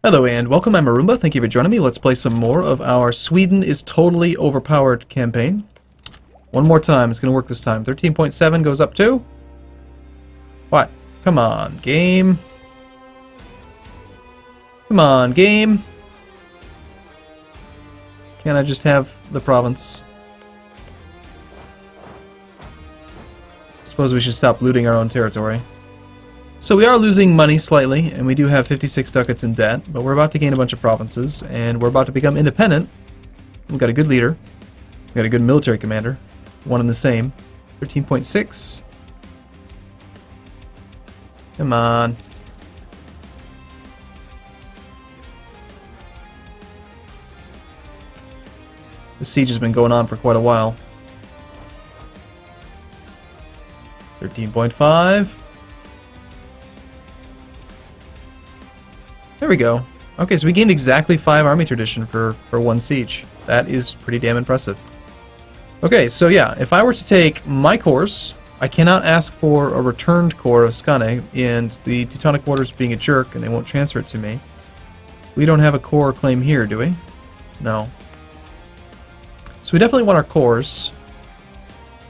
Hello and welcome, I'm Arumba. Thank you for joining me. Let's play some more of our Sweden is totally overpowered campaign. One more time, it's going to work this time. 13.7 goes up to... What? Come on, game. Come on, game. Can't I just have the province? Suppose we should stop looting our own territory. So we are losing money slightly, and we do have 56 ducats in debt, but we're about to gain a bunch of provinces, and we're about to become independent. We've got a good leader. We've got a good military commander. One and the same. 13.6. Come on. The siege has been going on for quite a while. 13.5. There we go. Okay, so we gained exactly 5 army tradition for one siege. That is pretty damn impressive. Okay, so yeah, if I were to take my course, I cannot ask for a returned core of Skane, and the Teutonic Orders being a jerk, and they won't transfer it to me. We don't have a core claim here, do we? No. So we definitely want our cores.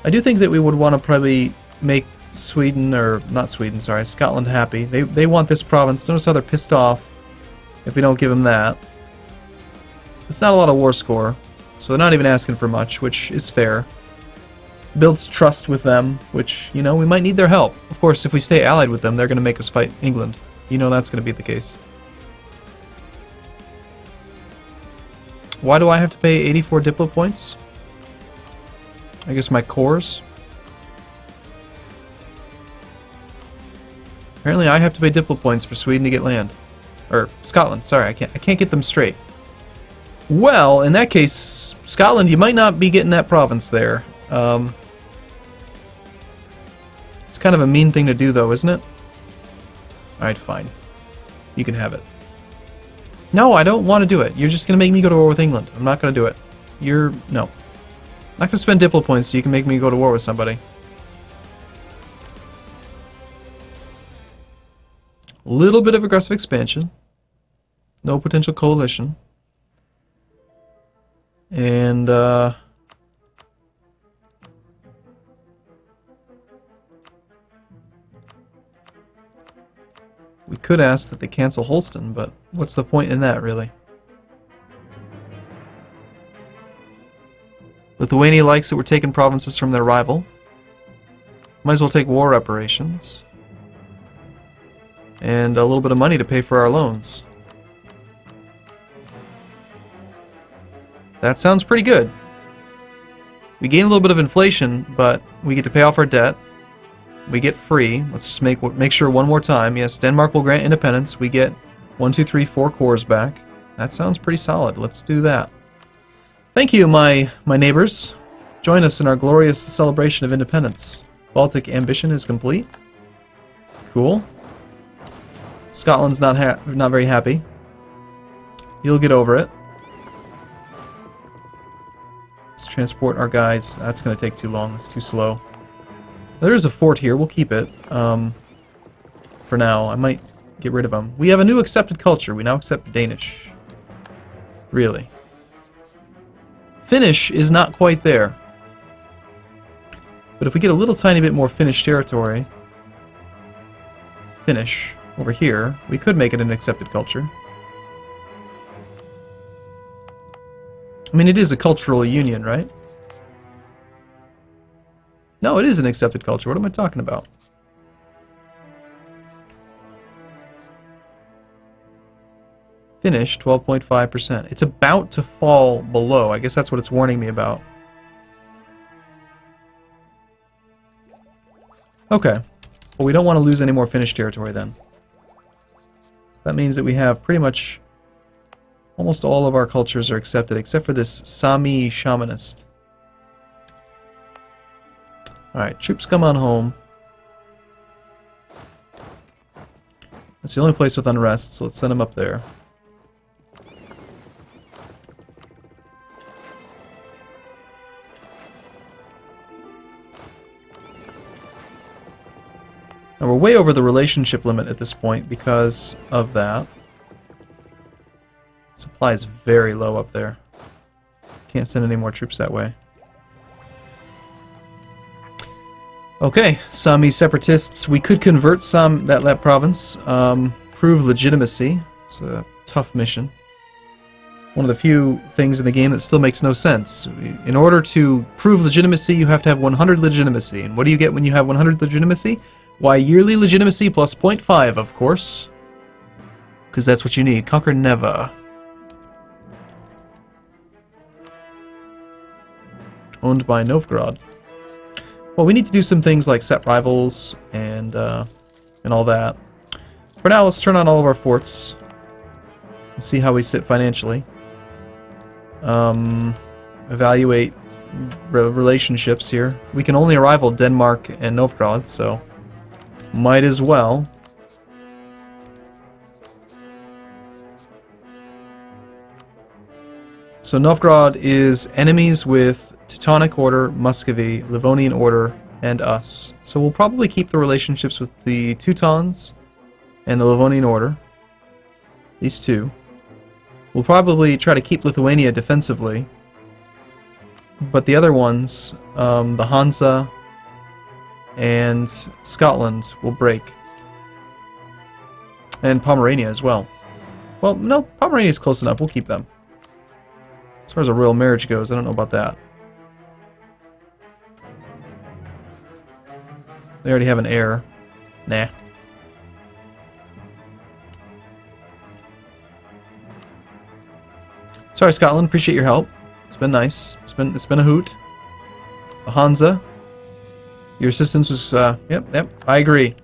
I do think that we would want to probably make Sweden, or not Sweden, sorry, Scotland happy. They want this province. Notice how they're pissed off if we don't give them that. It's not a lot of war score, so they're not even asking for much, which is fair. Builds trust with them, which, you know, we might need their help. Of course, if we stay allied with them, they're going to make us fight England. You know that's going to be the case. Why do I have to pay 84 Diplo points? I guess my cores. Apparently I have to pay Diplo points for Sweden to get land. Or Scotland, sorry, I can't get them straight. Well, in that case, Scotland, you might not be getting that province there. It's kind of a mean thing to do, though, isn't it? Alright, fine. You can have it. No, I don't want to do it. You're just going to make me go to war with England. I'm not going to do it. No. I'm not going to spend Diplo points so you can make me go to war with somebody. A little bit of aggressive expansion. No potential coalition. And, we could ask that they cancel Holston, but what's the point in that, really? Lithuania likes that we're taking provinces from their rival. Might as well take war reparations. And a little bit of money to pay for our loans. That sounds pretty good. We gain a little bit of inflation, but we get to pay off our debt. We get free. Let's just make sure one more time. Yes, Denmark will grant independence. We get 1, 2, 3, 4 cores back. That sounds pretty solid. Let's do that. Thank you, my neighbors. Join us in our glorious celebration of independence. Baltic ambition is complete. Cool. Scotland's not very happy. You'll get over it. Let's transport our guys. That's going to take too long. It's too slow. There is a fort here. We'll keep it. For now. I might get rid of them. We have a new accepted culture. We now accept Danish. Really. Finnish is not quite there. But if we get a little tiny bit more Finnish territory... Finnish... over here, we could make it an accepted culture. I mean, it is a cultural union, right? No, it is an accepted culture. What am I talking about? Finnish, 12.5%. It's about to fall below. I guess that's what it's warning me about. Okay. Well, we don't want to lose any more Finnish territory then. That means that we have pretty much almost all of our cultures are accepted, except for this Sami shamanist. Alright, troops come on home. That's the only place with unrest, so let's send them up there. Now we're way over the relationship limit at this point because of that. Supply is very low up there. Can't send any more troops that way. Okay, Sami separatists. We could convert that province. Prove legitimacy. It's a tough mission. One of the few things in the game that still makes no sense. In order to prove legitimacy, you have to have 100 legitimacy. And what do you get when you have 100 legitimacy? Why, yearly legitimacy plus 0.5, of course. Because that's what you need. Conquer Neva. Owned by Novgorod. Well, we need to do some things like set rivals and all that. For now, let's turn on all of our forts and see how we sit financially. Evaluate relationships here. We can only rival Denmark and Novgorod, so might as well. So Novgorod is enemies with Teutonic Order, Muscovy, Livonian Order, and us. So we'll probably keep the relationships with the Teutons and the Livonian Order. These two. We'll probably try to keep Lithuania defensively. But the other ones, the Hansa and Scotland, will break. And Pomerania as well. Well, no, Pomerania is close enough. We'll keep them. As far as a royal marriage goes, I don't know about that. They already have an heir. Nah. Sorry, Scotland. Appreciate your help. It's been nice. It's been a hoot. The Hansa. Your assistance was yep. I agree.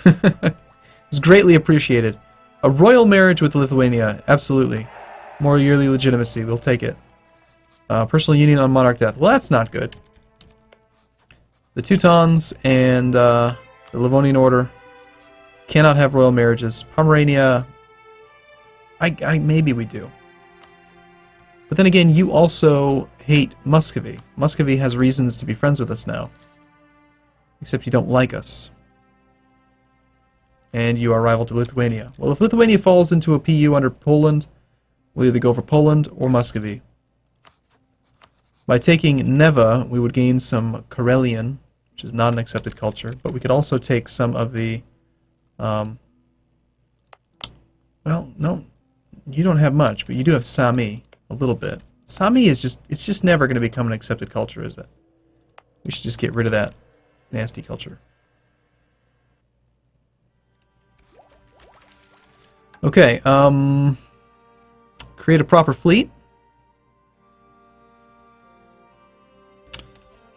It's greatly appreciated. A royal marriage with Lithuania, absolutely. More yearly legitimacy. We'll take it. Personal union on monarch death. Well, that's not good. The Teutons and the Livonian Order cannot have royal marriages. Pomerania, maybe we do. But then again, you also hate Muscovy. Muscovy has reasons to be friends with us now. Except you don't like us. And you are rival to Lithuania. Well, if Lithuania falls into a PU under Poland, we'll either go for Poland or Muscovy. By taking Neva, we would gain some Karelian, which is not an accepted culture, but we could also take some of the... well, no, you don't have much, but you do have Sami. A little bit. Sami is it's just never going to become an accepted culture, is it? We should just get rid of that nasty culture. Okay, create a proper fleet.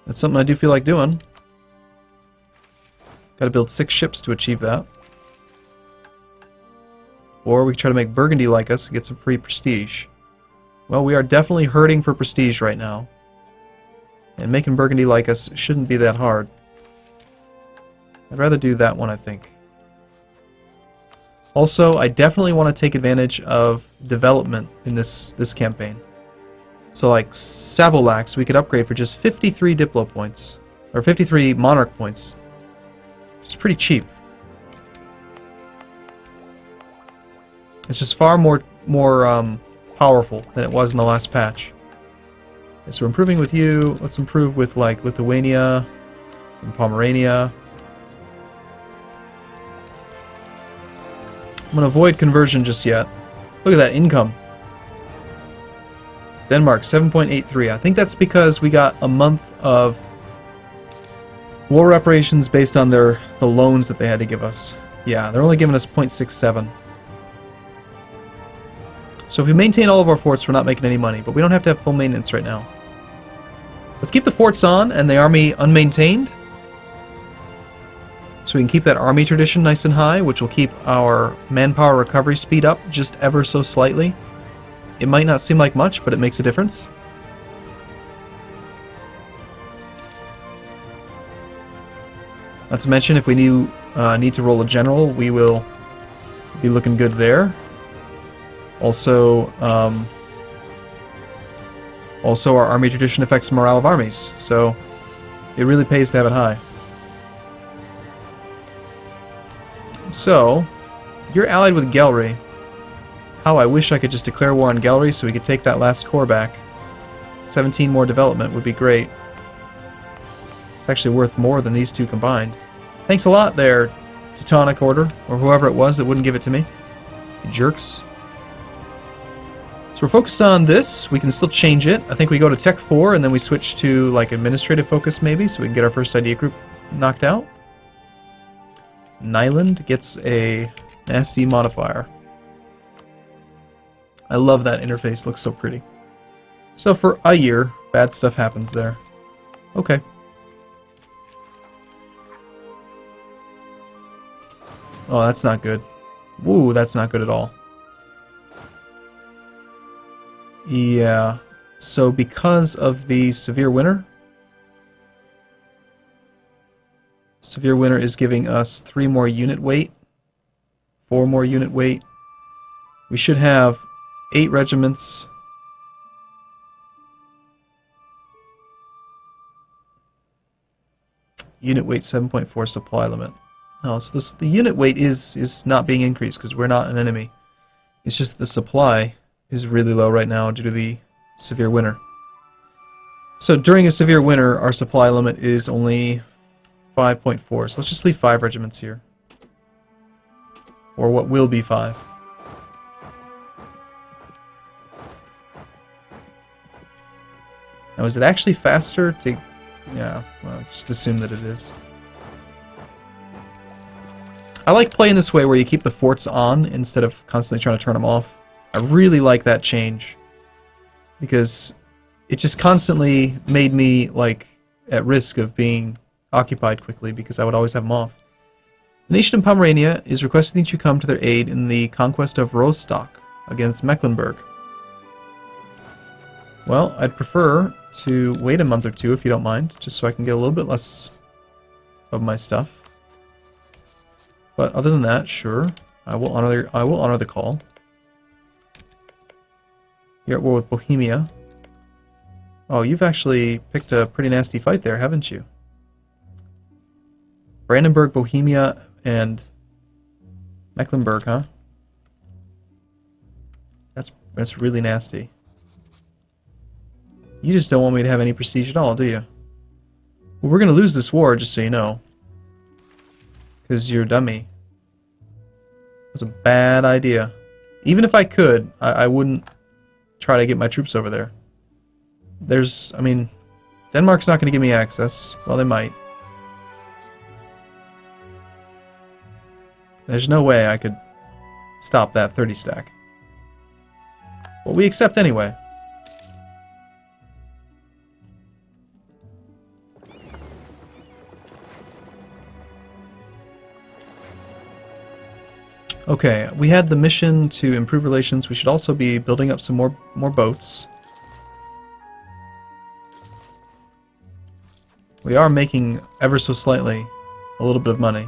That's something I do feel like doing. Gotta build 6 ships to achieve that. Or we can try to make Burgundy like us and get some free prestige. Well, we are definitely hurting for prestige right now. And making Burgundy like us shouldn't be that hard. I'd rather do that one, I think. Also, I definitely want to take advantage of development in this campaign. So like Savolax, we could upgrade for just 53 Diplo points. Or 53 Monarch points. Which is pretty cheap. It's just far more powerful than it was in the last patch. Okay, so we're improving with you. Let's improve with like Lithuania and Pomerania. I'm gonna avoid conversion just yet. Look at that income. Denmark 7.83. I think that's because we got a month of war reparations based on the loans that they had to give us. Yeah, they're only giving us 0.67. So if we maintain all of our forts, we're not making any money, but we don't have to have full maintenance right now. Let's keep the forts on and the army unmaintained. So we can keep that army tradition nice and high, which will keep our manpower recovery speed up just ever so slightly. It might not seem like much, but it makes a difference. Not to mention, if we need to roll a general, we will be looking good there. Also, our army tradition affects morale of armies, so it really pays to have it high. So, you're allied with Gelry. How I wish I could just declare war on Gallery so we could take that last core back. 17 more development would be great. It's actually worth more than these two combined. Thanks a lot there, Teutonic Order, or whoever it was that wouldn't give it to me. You jerks. So we're focused on this. We can still change it. I think we go to Tech 4 and then we switch to like administrative focus maybe so we can get our first idea group knocked out. Nyland gets a nasty modifier. I love that interface. Looks so pretty. So for a year, bad stuff happens there. Okay. Oh, that's not good. Woo, that's not good at all. Yeah. So because of the severe winter, severe winter is giving us 3 more unit weight, 4 more unit weight. We should have 8 regiments. Unit weight 7.4 supply limit. No, so the unit weight is not being increased because we're not an enemy. It's just the supply is really low right now due to the severe winter. So during a severe winter, our supply limit is only 5.4. So let's just leave 5 regiments here. Or what will be 5. Now, is it actually faster to... Yeah, well, just assume that it is. I like playing this way where you keep the forts on instead of constantly trying to turn them off. I really like that change. Because it just constantly made me, like, at risk of being occupied quickly because I would always have them off. The nation of Pomerania is requesting that you come to their aid in the conquest of Rostock against Mecklenburg. Well, I'd prefer to wait a month or two if you don't mind, just so I can get a little bit less of my stuff. But other than that, sure, I will honor the call. You're at war with Bohemia. Oh, you've actually picked a pretty nasty fight there, haven't you? Brandenburg, Bohemia, and Mecklenburg, huh? That's really nasty. You just don't want me to have any prestige at all, do you? Well, we're going to lose this war, just so you know. Because you're a dummy. It was a bad idea. Even if I could, I wouldn't try to get my troops over there. I mean, Denmark's not going to give me access. Well, they might. There's no way I could stop that 30 stack. Well, we accept anyway. Okay, we had the mission to improve relations. We should also be building up some more boats. We are making, ever so slightly, a little bit of money.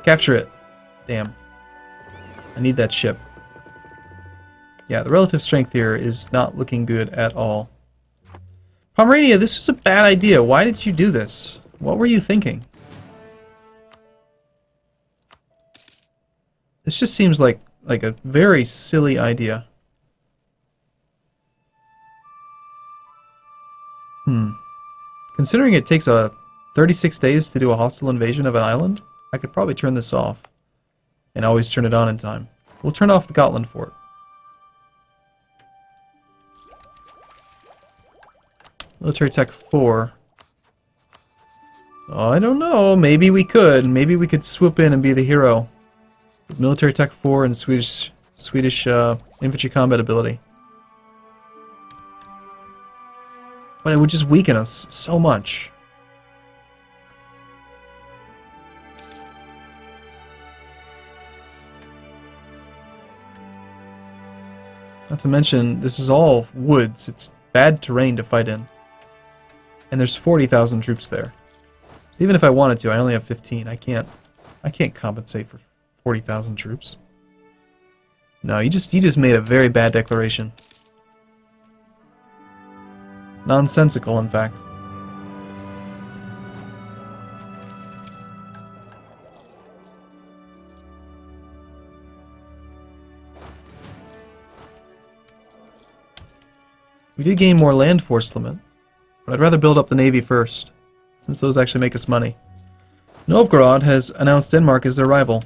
Capture it. Damn. I need that ship. Yeah, the relative strength here is not looking good at all. Pomerania, this was a bad idea. Why did you do this? What were you thinking? This just seems like a very silly idea. Considering it takes 36 days to do a hostile invasion of an island, I could probably turn this off. And always turn it on in time. We'll turn off the Gotland fort. Military Tech 4. Oh, I don't know. Maybe we could. Maybe we could swoop in and be the hero. With Military Tech 4 and Swedish infantry combat ability. But it would just weaken us so much. Not to mention, this is all woods. It's bad terrain to fight in. And there's 40,000 troops there. So even if I wanted to, I only have 15. I can't compensate for 40,000 troops. No, you just made a very bad declaration. Nonsensical, in fact. We did gain more land force limit, but I'd rather build up the navy first, since those actually make us money. Novgorod has announced Denmark as their rival.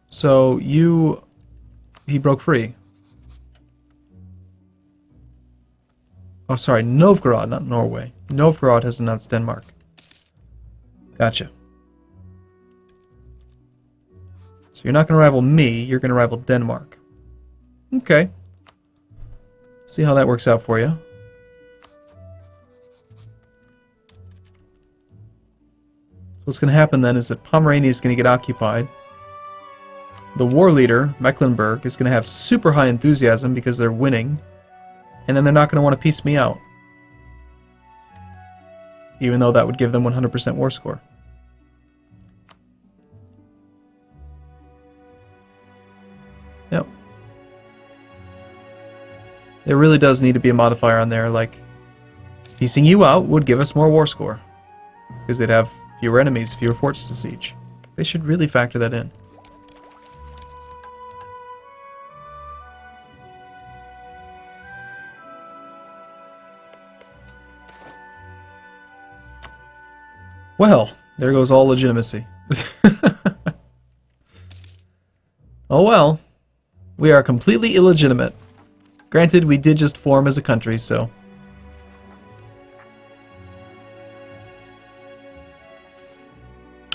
So he broke free. Oh, sorry, Novgorod, not Norway. Novgorod has announced Denmark. Gotcha. So you're not going to rival me, you're going to rival Denmark. Okay. See how that works out for you. So what's going to happen then is that Pomerania is going to get occupied. The war leader, Mecklenburg, is going to have super high enthusiasm because they're winning. And then they're not going to want to piece me out. Even though that would give them 100% war score. Yep. There really does need to be a modifier on there, like piecing you out would give us more war score. Because they'd have fewer enemies, fewer forts to siege. They should really factor that in. Well, there goes all legitimacy. Oh well. We are completely illegitimate. Granted, we did just form as a country, so...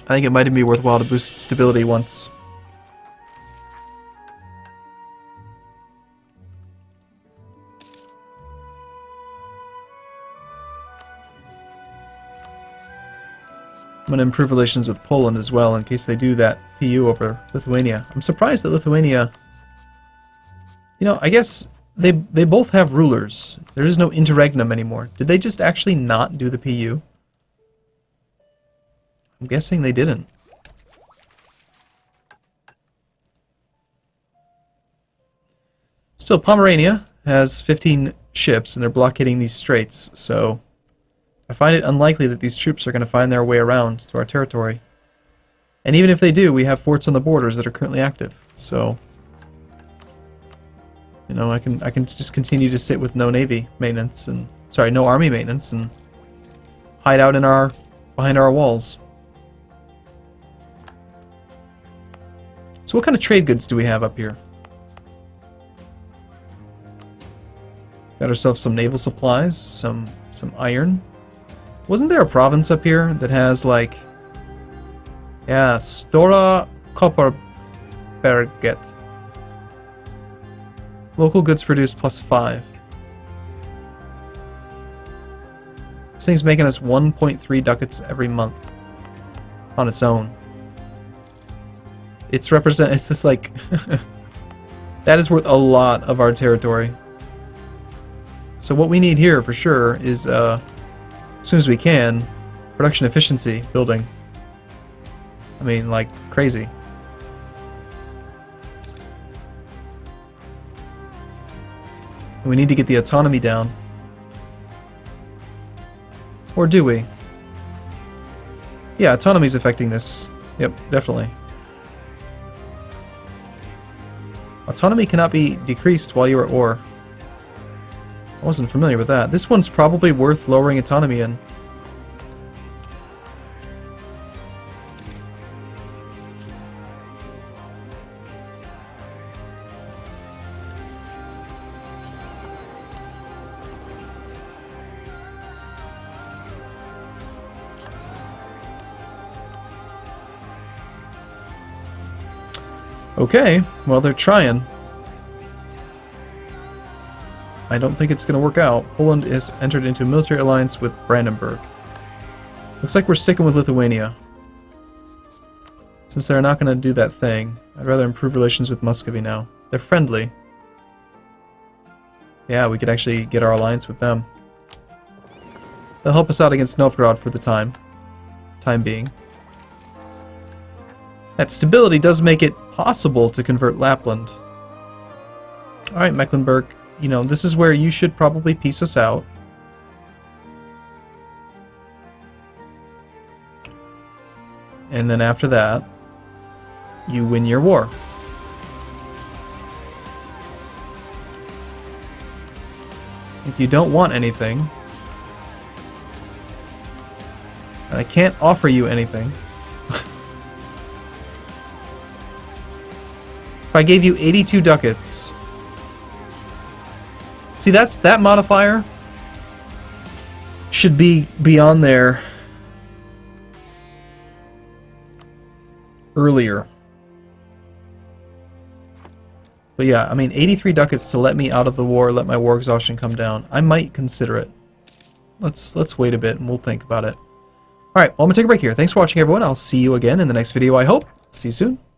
I think it might be worthwhile to boost stability once. I'm going to improve relations with Poland as well in case they do that PU over Lithuania. I'm surprised that Lithuania... You know, I guess they both have rulers. There is no interregnum anymore. Did they just actually not do the PU? I'm guessing they didn't. Still, Pomerania has 15 ships and they're blockading these straits, so... I find it unlikely that these troops are going to find their way around to our territory. And even if they do, we have forts on the borders that are currently active. So, you know, I can just continue to sit with no navy maintenance and no army maintenance and hide out in behind our walls. So what kind of trade goods do we have up here? Got ourselves some naval supplies, some iron. Wasn't there a province up here that has, like... Yeah, Stora Kopparberget. Local goods produced +5. This thing's making us 1.3 ducats every month. On its own. It's just like... that is worth a lot of our territory. So what we need here, for sure, is, as soon as we can, production efficiency building. I mean, like, crazy. We need to get the autonomy down. Or do we? Yeah, autonomy's affecting this. Yep, definitely. Autonomy cannot be decreased while you're at war. I wasn't familiar with that. This one's probably worth lowering autonomy in. Okay, well, they're trying. I don't think it's going to work out. Poland has entered into a military alliance with Brandenburg. Looks like we're sticking with Lithuania. Since they're not going to do that thing, I'd rather improve relations with Muscovy now. They're friendly. Yeah, we could actually get our alliance with them. They'll help us out against Novgorod for the time being. That stability does make it possible to convert Lapland. Alright, Mecklenburg. You know, this is where you should probably piece us out. And then after that, you win your war. if you don't want anything, and I can't offer you anything. If I gave you 82 ducats, see, that modifier should be on there earlier. But yeah, I mean, 83 ducats to let me out of the war, let my war exhaustion come down. I might consider it. Let's wait a bit and we'll think about it. Alright, well, I'm gonna take a break here. Thanks for watching, everyone. I'll see you again in the next video, I hope. See you soon.